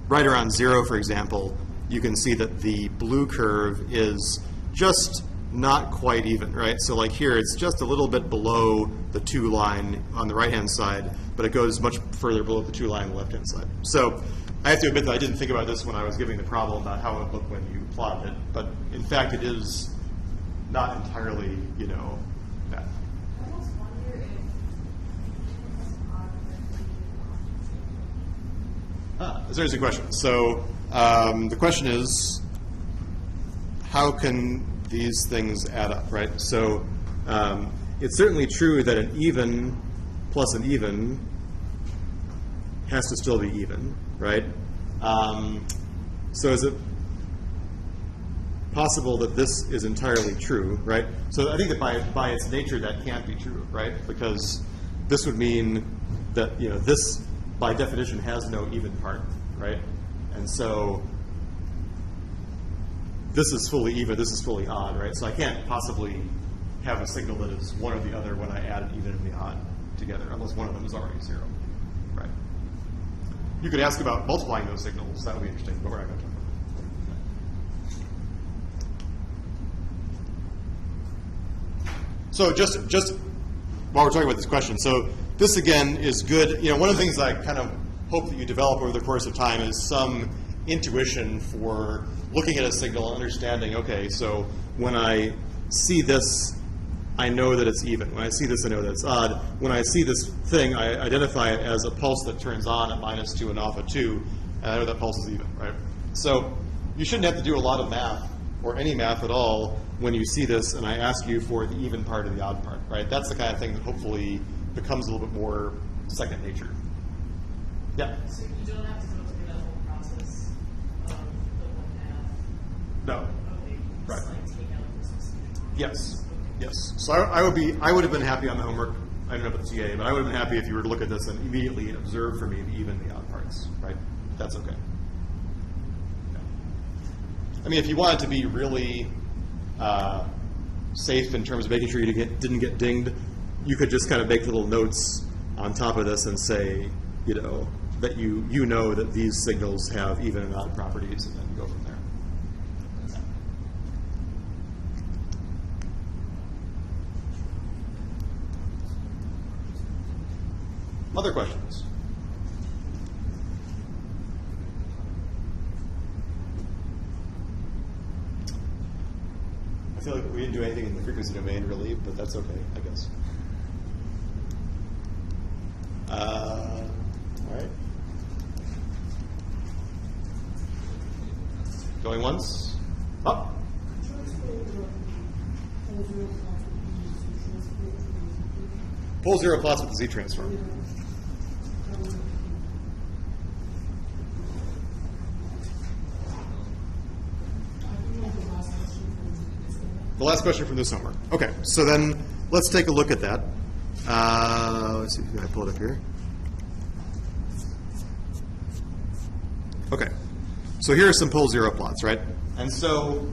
right around 0, for example, you can see that the blue curve is just not quite even, right? So like here, it's just a little bit below the 2 line on the right-hand side, but it goes much further below the 2 line on the left-hand side. So I have to admit that I didn't think about this when I was giving the problem about how it would look when you plotted it, but in fact it is not entirely, you know, bad. I almost wonder if That's a very good question. So the question is, how can these things add up, right? So it's certainly true that an even plus an even has to still be even, right? So is it possible that this is entirely true, right? So I think that by its nature that can't be true, right? Because this would mean that, you know, this by definition has no even part, right? And so this is fully even, this is fully odd, right? So I can't possibly have a signal that is one or the other when I add an even and the odd together, unless one of them is already 0, right? You could ask about multiplying those signals. That would be interesting, but we're not going to talk about that. So just while we're talking about this question, so this again is good. You know, one of the things I kind of hope that you develop over the course of time is some intuition for looking at a signal and understanding, okay, so when I see this, I know that it's even. When I see this, I know that it's odd. When I see this thing, I identify it as a pulse that turns on at -2 and off at 2, and I know that pulse is even, right? So you shouldn't have to do a lot of math or any math at all when you see this and I ask you for the even part and the odd part, right? That's the kind of thing that hopefully becomes a little bit more second nature. Yeah? So you don't have to go through that whole process of the 1/2. No. Okay. Right. Just like take out the specific. Yes. Yes. So I would have been happy on the homework. I don't know about the TA, but I would have been happy if you were to look at this and immediately observe for me the even and the odd parts, right? That's okay. Yeah. I mean, if you wanted to be really safe in terms of making sure you didn't get dinged, you could just kind of make little notes on top of this and say, you know, that you know that these signals have even and odd properties, and then go from there. Other questions? I feel like we didn't do anything in the frequency domain really, but that's okay, I guess. All right. Going once? Up. Pole 0 plots with the Z transform. The last question from this homework. Okay, so then let's take a look at that. Let's see if I pull it up here. Okay, so here are some pole 0 plots, right? And so,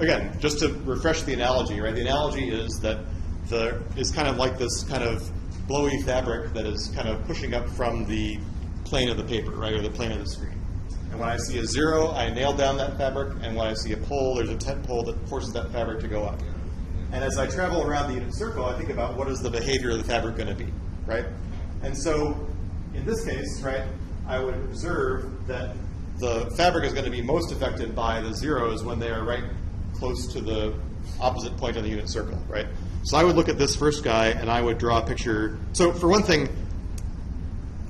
again, just to refresh the analogy, right? The analogy is that there is kind of like this kind of blowy fabric that is kind of pushing up from the plane of the paper, right, or the plane of the screen. And when I see a 0, I nail down that fabric, and when I see a pole, there's a tent pole that forces that fabric to go up. And as I travel around the unit circle, I think about what is the behavior of the fabric going to be, right? And so in this case, right, I would observe that the fabric is going to be most affected by the zeros when they are right close to the opposite point on the unit circle, right? So I would look at this first guy, and I would draw a picture. So for one thing,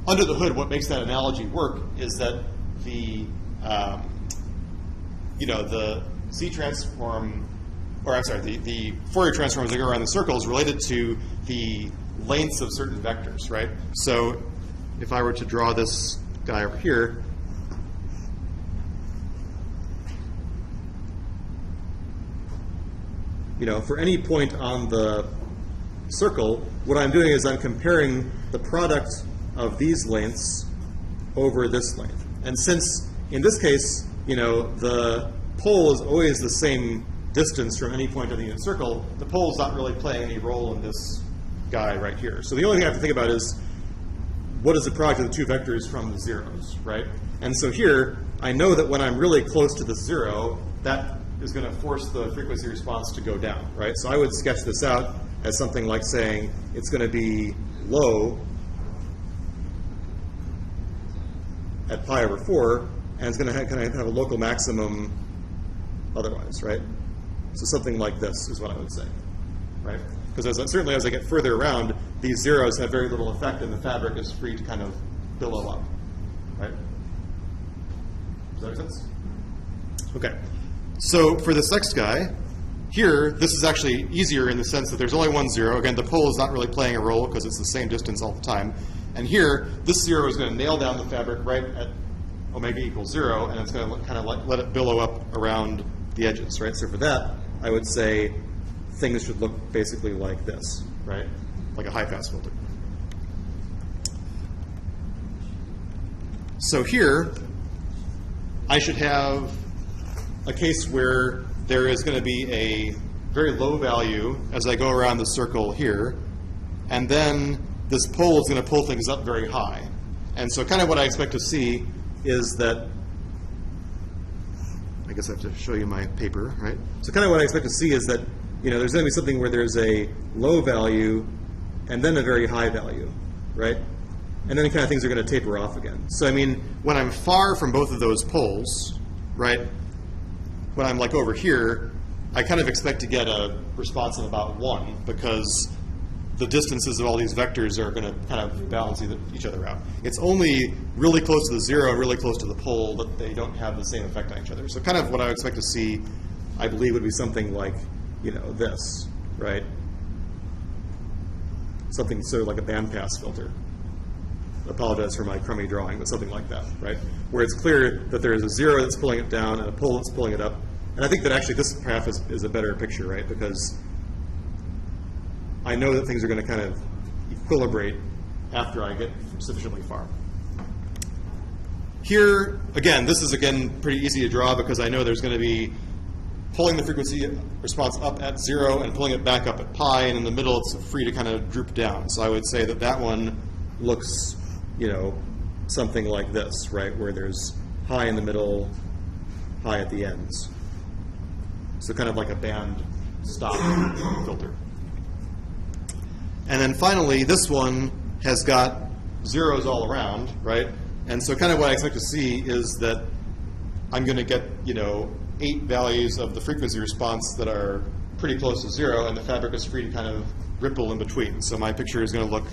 under the hood, what makes that analogy work is that the the Z transform, or I'm sorry, the Fourier transform as they go around the circle is related to the lengths of certain vectors, right? So if I were to draw this guy over here, for any point on the circle, what I'm doing is I'm comparing the product of these lengths over this length. And since, in this case, the pole is always the same distance from any point on the unit circle, the pole is not really playing any role in this guy right here. So the only thing I have to think about is, what is the product of the two vectors from the zeros, right? And so here, I know that when I'm really close to the zero, that is going to force the frequency response to go down, right? So I would sketch this out as something like saying it's going to be low at pi over 4, and it's going to kind of have a local maximum otherwise, right? So something like this is what I would say, right? Because certainly as I get further around, these zeros have very little effect, and the fabric is free to kind of billow up, right? Does that make sense? Okay. So for this next guy, here, this is actually easier in the sense that there's only one zero. Again, the pole is not really playing a role because it's the same distance all the time. And here, this zero is going to nail down the fabric right at omega equals 0, and it's going to kind of let it billow up around the edges, right? So for that, I would say things should look basically like this, right? Like a high-pass filter. So here, I should have a case where there is going to be a very low value as I go around the circle here, and then this pole is going to pull things up very high. And so kind of what I expect to see is that, I guess I have to show you my paper, right? So kind of what I expect to see is that, there's going to be something where there's a low value and then a very high value, right? And then kind of things are going to taper off again. So I mean, when I'm far from both of those poles, right, when I'm like over here, I kind of expect to get a response of about 1 because the distances of all these vectors are going to kind of balance each other out. It's only really close to the 0 and really close to the pole that they don't have the same effect on each other. So kind of what I would expect to see, I believe, would be something like, this, right? Something sort of like a bandpass filter. Apologize for my crummy drawing, but something like that, right? Where it's clear that there is a 0 that's pulling it down and a pole that's pulling it up. And I think that actually this graph is a better picture, right? Because I know that things are going to kind of equilibrate after I get sufficiently far. Here, again, this is, pretty easy to draw because I know there's going to be pulling the frequency response up at 0 and pulling it back up at pi, and in the middle it's free to kind of droop down. So I would say that that one looks, something like this, right, where there's high in the middle, high at the ends. So kind of like a band stop filter. And then finally, this one has got zeros all around, right? And so kind of what I expect to see is that I'm going to get, 8 values of the frequency response that are pretty close to 0, and the fabric is free to kind of ripple in between. So my picture is going to look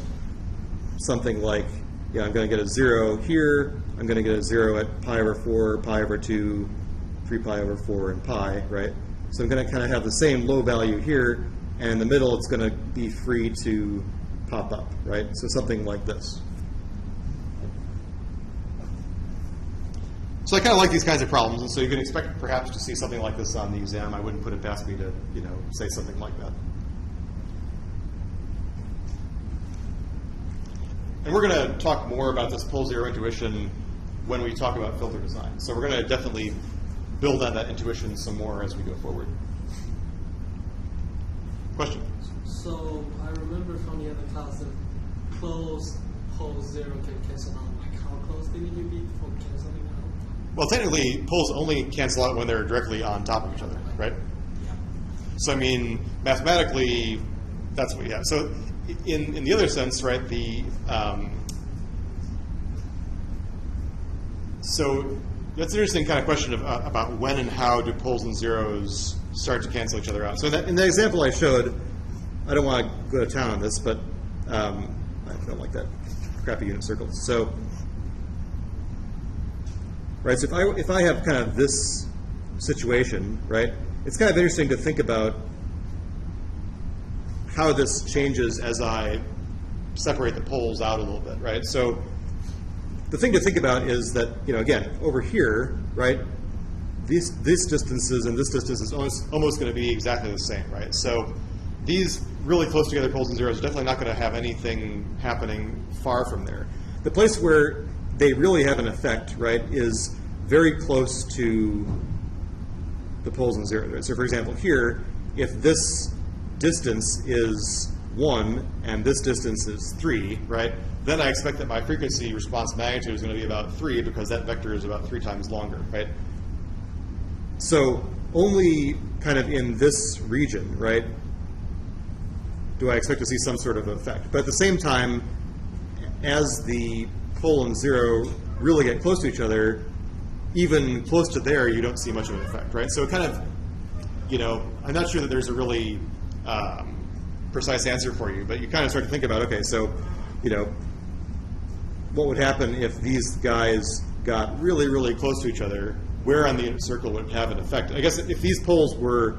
something like, I'm going to get a 0 here, I'm going to get a 0 at pi over 4, pi over 2, 3 pi over 4, and pi, right? So I'm going to kind of have the same low value here, and in the middle it's going to be free to pop up, right? So something like this. So I kind of like these kinds of problems, and so you can expect perhaps to see something like this on the exam. I wouldn't put it past me to, say something like that. And we're going to talk more about this pole zero intuition when we talk about filter design. So we're going to definitely build on that intuition some more as we go forward. Question? So I remember from the other class that close pole zero can cancel out. Like how close do you need to be for canceling out? Well, technically, poles only cancel out when they're directly on top of each other, right? Yeah. So I mean, mathematically, that's what we have. So in the other sense, right, so that's an interesting kind of question about when and how do poles and zeros start to cancel each other out. So in the example I showed, I don't want to go to town on this, but I don't like that crappy unit circles. So, right, so if I have kind of this situation, right, it's kind of interesting to think about how this changes as I separate the poles out a little bit, right? So the thing to think about is that, again, over here, right, this distances and this distance is almost going to be exactly the same, right? So these really close together poles and zeros are definitely not going to have anything happening far from there. The place where they really have an effect, right, is very close to the poles and zeros. Right? So for example, here, if this distance is 1 and this distance is 3, right, then I expect that my frequency response magnitude is going to be about 3 because that vector is about 3 times longer, right? So only kind of in this region, right, do I expect to see some sort of effect. But at the same time, as the pole and zero really get close to each other, even close to there, you don't see much of an effect, right? So it kind of, you know, I'm not sure that there's a really precise answer for you, but you kind of start to think about, okay, so, you know, what would happen if these guys got really, really close to each other? Where on the unit circle would have an effect? I guess if these poles were,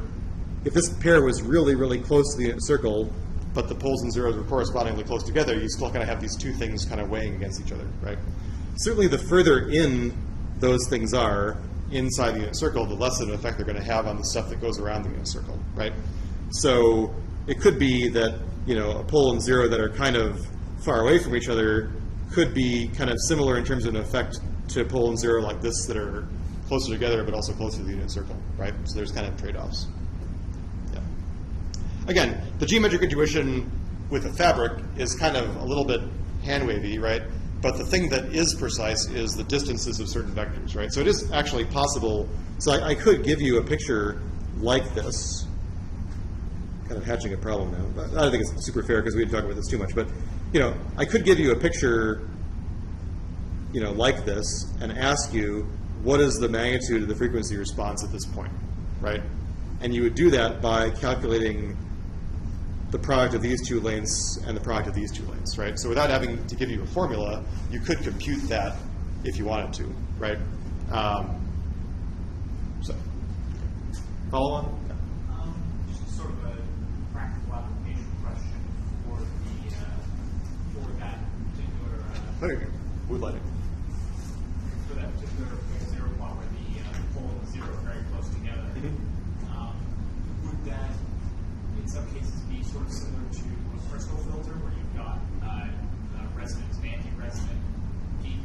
if this pair was really, really close to the unit circle, but the poles and zeros were correspondingly close together, you still kind of have these two things kind of weighing against each other, right? Certainly the further in those things are inside the unit circle, the less of an effect they're going to have on the stuff that goes around the unit circle, right? So it could be that, you know, a pole and zero that are kind of far away from each other could be kind of similar in terms of an effect to a pole and zero like this that are closer together but also closer to the unit circle, right? So there's kind of trade-offs. Yeah. Again, the geometric intuition with a fabric is kind of a little bit hand-wavy, right? But the thing that is precise is the distances of certain vectors, right? So it is actually possible. So I could give you a picture like this. Kind of hatching a problem now. But I don't think it's super fair because we didn't talk about this too much. But, you know, I could give you a picture, you know, like this and ask you, what is the magnitude of the frequency response at this point, right? And you would do that by calculating the product of these two lengths and the product of these two lengths, right? So without having to give you a formula, you could compute that if you wanted to, right? So, follow on? Just sort of a practical application question for that particular There you go. Wood lighting. for that particular point zero plot where the pole and the zero are very close together. Would that, in some cases, be sort of similar to a crystal filter where you've got resonant and anti-resonant peak?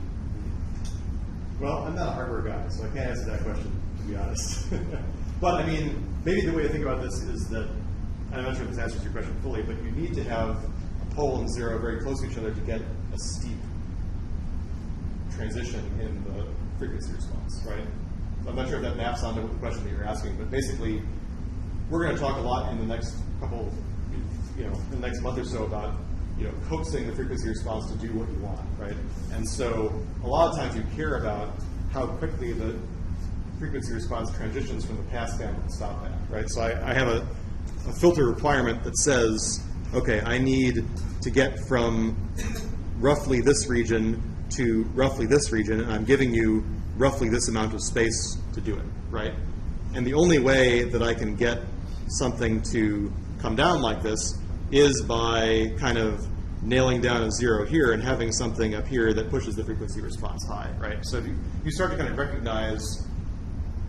Well, I'm not a hardware guy, so I can't answer that question, to be honest. But, I mean, maybe the way to think about this is that, and I'm not sure if this answers your question fully, but you need to have a pole and zero very close to each other to get a steep transition in the frequency response, right? So I'm not sure if that maps onto the question that you're asking, but basically, we're going to talk a lot in the next couple, you know, in the next month or so about, you know, coaxing the frequency response to do what you want, right? And so a lot of times you care about how quickly the frequency response transitions from the pass band to the stop band, right? So I have a filter requirement that says, okay, I need to get from roughly this region to roughly this region, and I'm giving you roughly this amount of space to do it, right? And the only way that I can get something to come down like this is by kind of nailing down a zero here and having something up here that pushes the frequency response high, right? So if you start to kind of recognize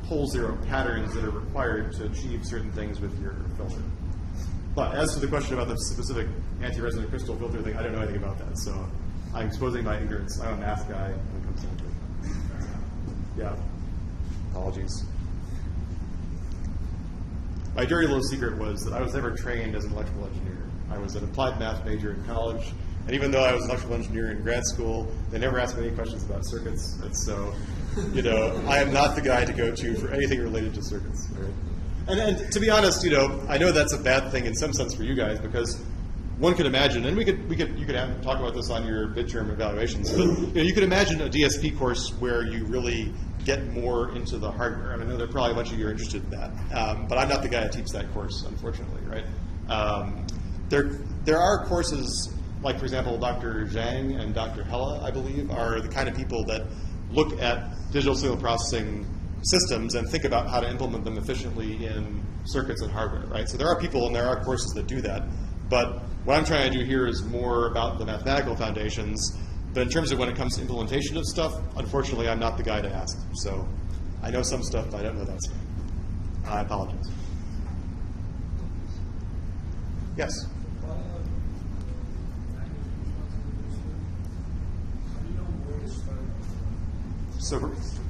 pole zero patterns that are required to achieve certain things with your filter. But as to the question about the specific anti-resonant crystal filter thing, I don't know anything about that, so I'm exposing my ignorance. I'm a math guy when it comes to it. Yeah. Apologies. My dirty little secret was that I was never trained as an electrical engineer. I was an applied math major in college, and even though I was an electrical engineer in grad school, they never asked me any questions about circuits. And so, you know, I am not the guy to go to for anything related to circuits. Right? And to be honest, you know, I know that's a bad thing in some sense for you guys because one could imagine, and you could talk about this on your midterm evaluations, but you know, you could imagine a DSP course where you really get more into the hardware. I mean, I know there are probably a bunch of you are interested in that, but I'm not the guy to teach that course, unfortunately, right? There are courses, like for example, Dr. Zhang and Dr. Hella, I believe, are the kind of people that look at digital signal processing systems and think about how to implement them efficiently in circuits and hardware, right? So there are people and there are courses that do that, but what I'm trying to do here is more about the mathematical foundations. But in terms of when it comes to implementation of stuff, unfortunately, I'm not the guy to ask. So I know some stuff, but I don't know that stuff. I apologize. Yes? Applying a magnitude response to the system, how do you know where to start?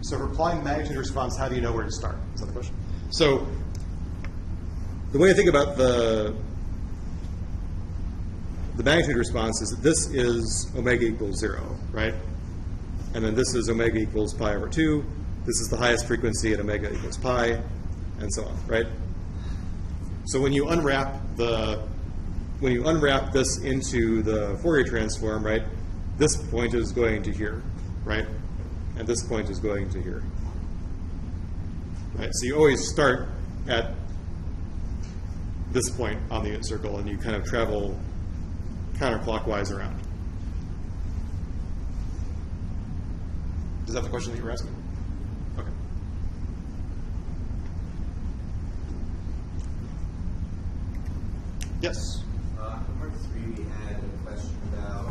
So for applying magnitude response, how do you know where to start? Is that the question? So the way I think about the magnitude response is that this is omega equals 0, right? And then this is omega equals pi over 2. This is the highest frequency at omega equals pi, and so on, right? So when you unwrap this into the Fourier transform, right, this point is going to here, right? And this point is going to here. Right? So you always start at this point on the unit circle and you kind of travel counterclockwise around. Is that the question that you were asking? Okay. Yes? Homework 3, we had a question about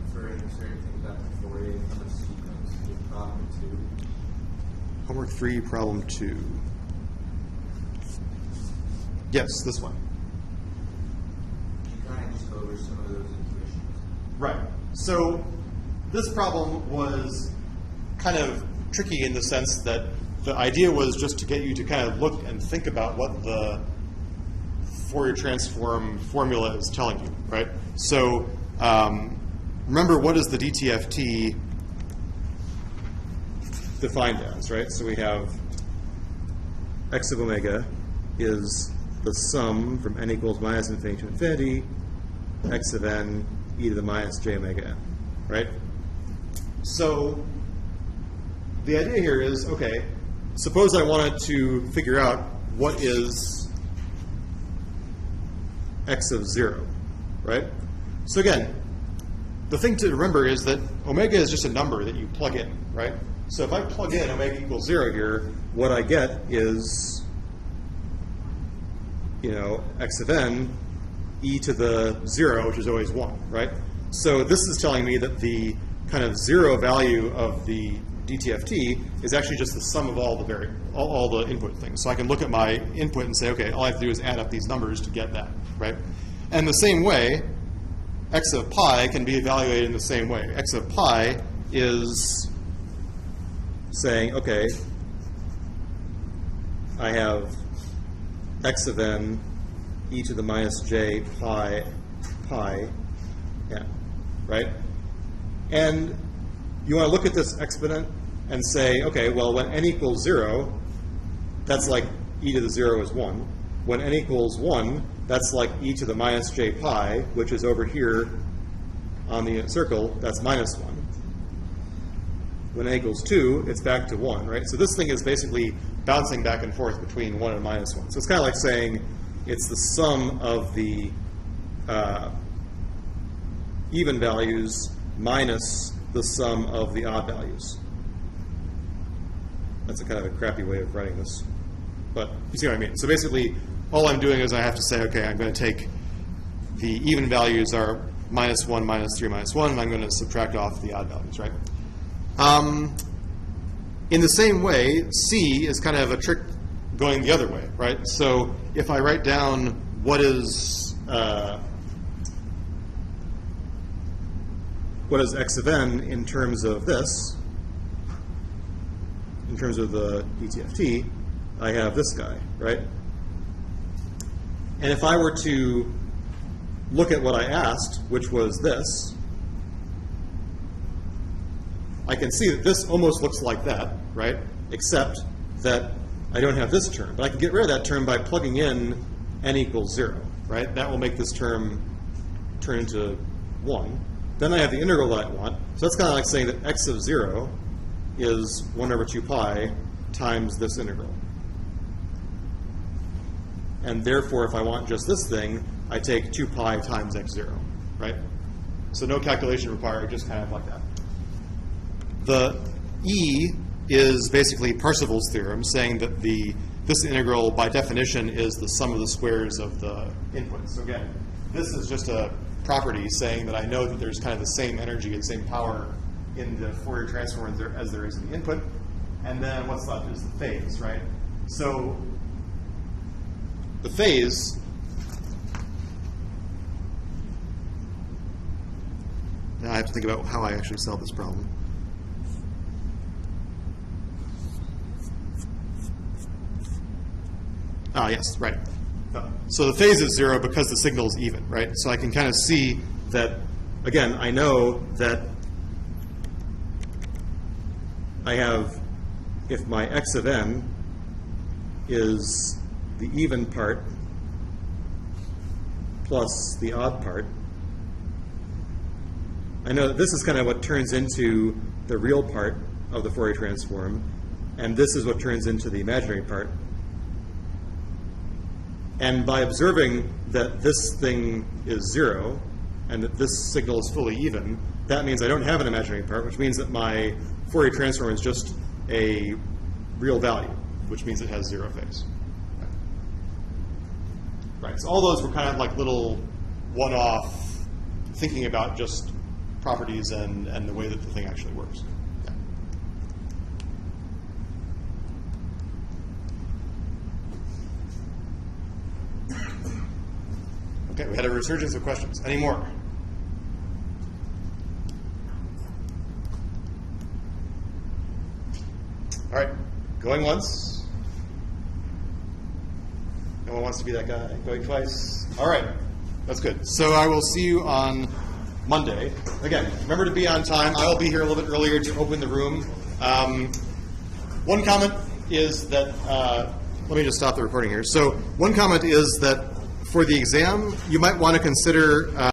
inferring certain things about the Fourier from a sequence. In problem 2. Homework 3, problem 2. Yes, this one. You kind of just go over some of those intuitions. Right. So this problem was kind of tricky in the sense that the idea was just to get you to kind of look and think about what the Fourier transform formula is telling you, right? So remember, what is the DTFT defined as, right? So we have x of omega is the sum from n equals minus infinity to infinity, x of n e to the minus j omega n, right? So the idea here is, okay, suppose I wanted to figure out what is x of 0, right? So again, the thing to remember is that omega is just a number that you plug in, right? So if I plug in omega equals 0 here, what I get is, x of n e to the 0, which is always 1, right? So this is telling me that the kind of 0 value of the DTFT is actually just the sum of all the input things. So I can look at my input and say, okay, all I have to do is add up these numbers to get that, right? And the same way, x of pi can be evaluated in the same way. X of pi is saying, okay, I have x of n e to the minus j pi n, right? And you want to look at this exponent and say, okay, well, when n equals 0, that's like e to the 0 is 1. When n equals 1, that's like e to the minus j pi, which is over here on the unit circle, that's minus 1. When n equals 2, it's back to 1, right? So this thing is basically bouncing back and forth between 1 and minus 1. So it's kind of like saying it's the sum of the even values minus the sum of the odd values. That's a kind of a crappy way of writing this. But you see what I mean. So basically, all I'm doing is I have to say, okay, I'm going to take the even values are minus 1, minus 3, minus 1, and I'm going to subtract off the odd values, right? In the same way, C is kind of a trick going the other way, right? So if I write down what is x of n in terms of this, in terms of the DTFT, I have this guy, right? And if I were to look at what I asked, which was this, I can see that this almost looks like that, right? Except that I don't have this term. But I can get rid of that term by plugging in n equals 0, right? That will make this term turn into 1. Then I have the integral that I want. So that's kind of like saying that x of 0 is 1 over 2 pi times this integral. And therefore, if I want just this thing, I take 2 pi times x0, right? So no calculation required, just kind of like that. The E is basically Parseval's theorem, saying that this integral, by definition, is the sum of the squares of the inputs. So again, this is just a property saying that I know that there's kind of the same energy and same power in the Fourier transform as there is in the input. and then what's left is the phase, right? So the phase, now I have to think about how I actually solve this problem. Ah, yes, right. So the phase is 0 because the signal is even, right? So I can kind of see that, again, I know that I have, if my x of n is the even part plus the odd part, I know that this is kind of what turns into the real part of the Fourier transform, and this is what turns into the imaginary part. And by observing that this thing is 0 and that this signal is fully even, that means I don't have an imaginary part, which means that my Fourier transform is just a real value, which means it has 0 phase. Right, so all those were kind of like little one-off thinking about just properties and the way that the thing actually works. Okay, we had a resurgence of questions. Any more? All right, going once. No one wants to be that guy. Going twice. All right, that's good. So I will see you on Monday. Again, remember to be on time. I will be here a little bit earlier to open the room. One comment is that, let me just stop the recording here. So one comment is that for the exam, you might want to consider